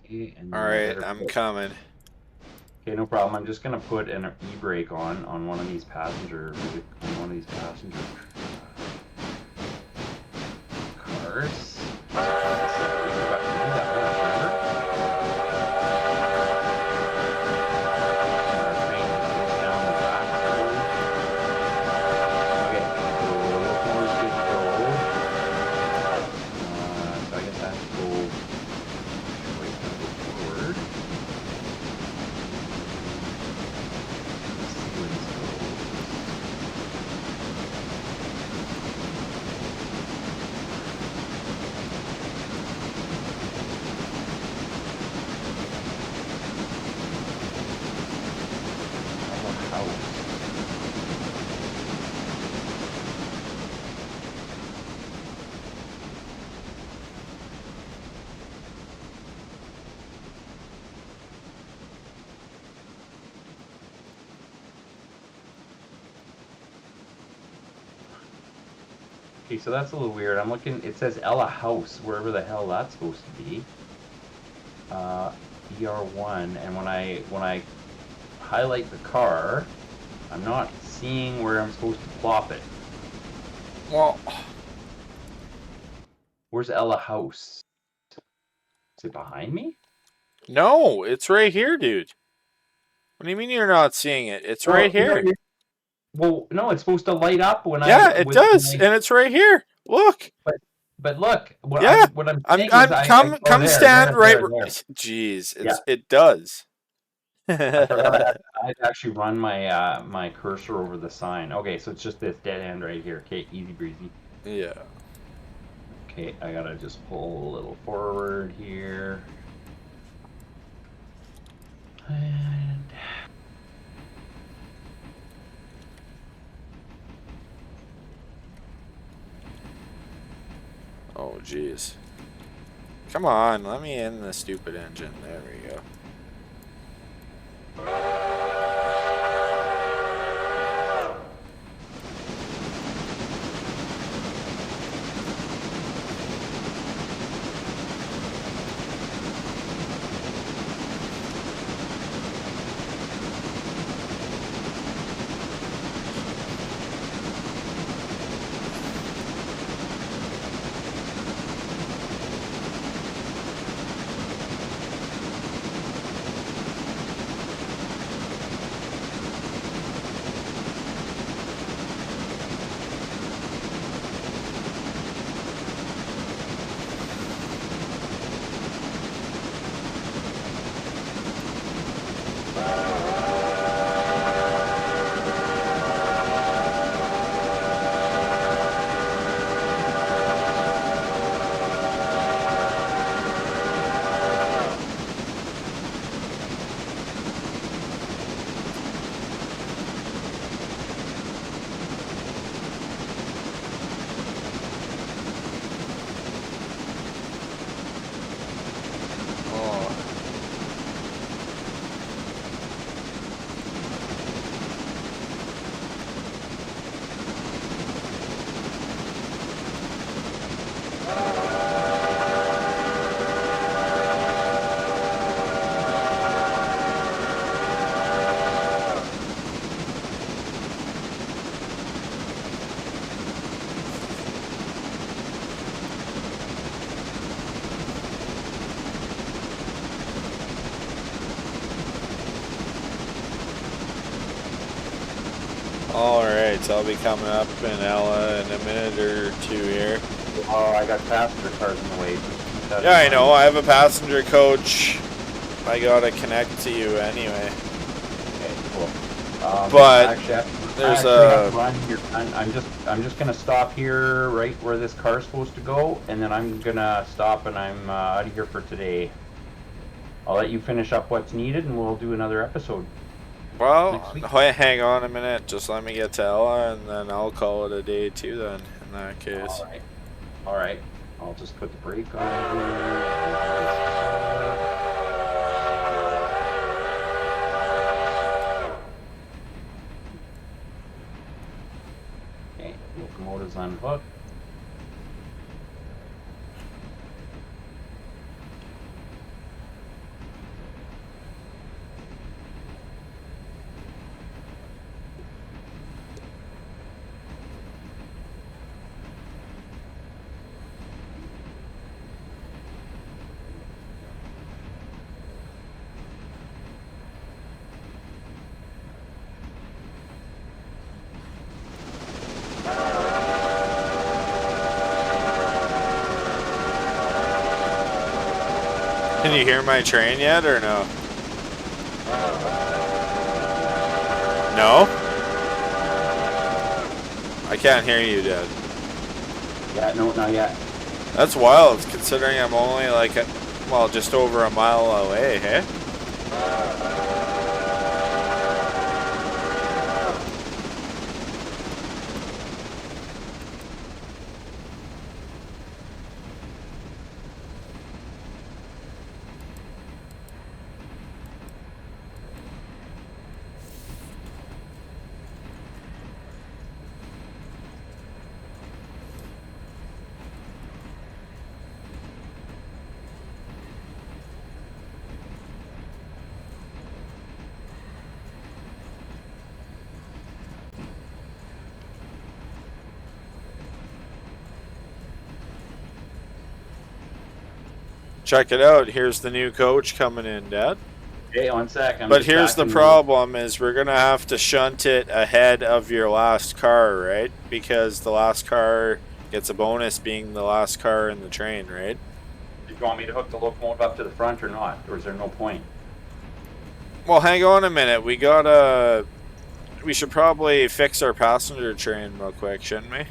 Okay, and All then I right, better I'm put. coming. Okay, no problem. I'm just gonna put an e-brake on one of these cars. So I guess I have to go straight forward. Let's see where this goes. Oh, house. Okay, so that's a little weird. I'm looking, it says Ella House, wherever the hell that's supposed to be. ER1, and when I highlight the car, I'm not seeing where I'm supposed to plop it. Well, Where's Ella House? Is it behind me? no, it's right here, dude. What do you mean you're not seeing it? It's right here. Well, no, it's supposed to light up when Yeah, it does, and it's right here. Look. but look, Yeah, what I'm I'm saying is I'm I come oh come there, stand there, right. there, there. Jeez, Yeah, it does. I forgot I had to actually run my cursor over the sign. Okay, so it's just this dead end right here. Okay, easy breezy. Yeah. Okay, I gotta just pull a little forward here. And Oh, jeez. Come on, let me in the stupid engine. There we go. Alright, I'll be coming up in Ella in a minute or two here. Oh, I got passenger cars in the way. Just keep that Yeah, I in know. mind. I have a passenger coach. I gotta connect to you anyway. Okay, cool. But Actually, I there's actually have to a. run here. I'm just gonna stop here right where this car's supposed to go, and then I'm gonna stop and I'm out of here for today. I'll let you finish up what's needed, and we'll do another episode next Well, week. hang on a minute. Just let me get to Ella, and then I'll call it a day too. Then, in that All case. right. All right. I'll just put the brake on here. Okay, locomotive's unhooked. Can you hear my train yet, or no? No? I can't hear you, Dad. Yeah, no, not yet. That's wild, considering I'm only like, well, just over a mile away, hey? Check it out. Here's the new coach coming in, Dad. Okay, one sec. I'm But just here's the backing the. problem is we're going to have to shunt it ahead of your last car, right? Because the last car gets a bonus being the last car in the train, right? Do you want me to hook the locomotive up to the front or not? Or is there no point? Well, hang on a minute. We should probably fix our passenger train real quick, shouldn't we?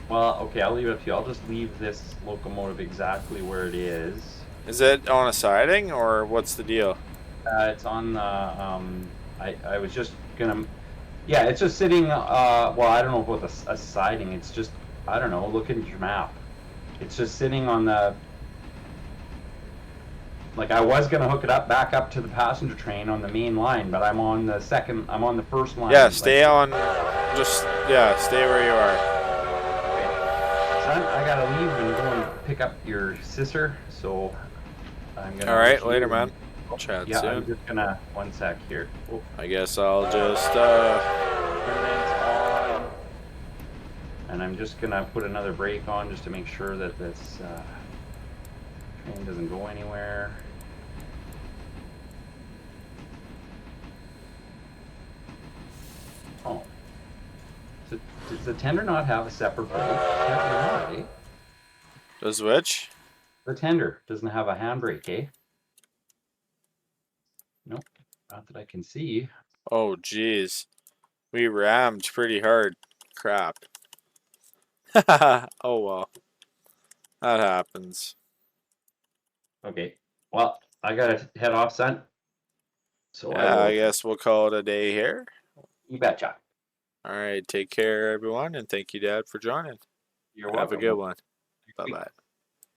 Well, okay, I'll leave it up to you. I'll just leave this locomotive exactly where it is. Is it on a siding or what's the deal? It's on the. I was just gonna. Yeah, it's just sitting. Well, I don't know about a siding. It's just. I don't know. Look at your map. It's just sitting on the. Like I was gonna hook it up back up to the passenger train on the main line, but I'm on the second. I'm on the first line. Yeah, Like, stay on. Yeah, stay where you are. okay. Son, I gotta leave and go and pick up your sister. So I'm gonna All let right, you. later, man. Chat Yeah, I'm soon. just gonna one sec here. Oh, I guess I'll just. permanent on. And I'm just gonna put another brake on just to make sure that this train doesn't go anywhere. Oh, so does the tender not have a separate brake? Apparently not, eh? Does which? The tender doesn't have a handbrake, eh? Nope, not that I can see. Oh, jeez. We rammed pretty hard. Crap. Oh, well. That happens. Okay, well, I gotta head off, son. So I Yeah, I will. guess we'll call it a day here. You betcha. All right, take care, everyone, and thank you, Dad, for joining. You're Have a welcome. good We'll one. Bye bye.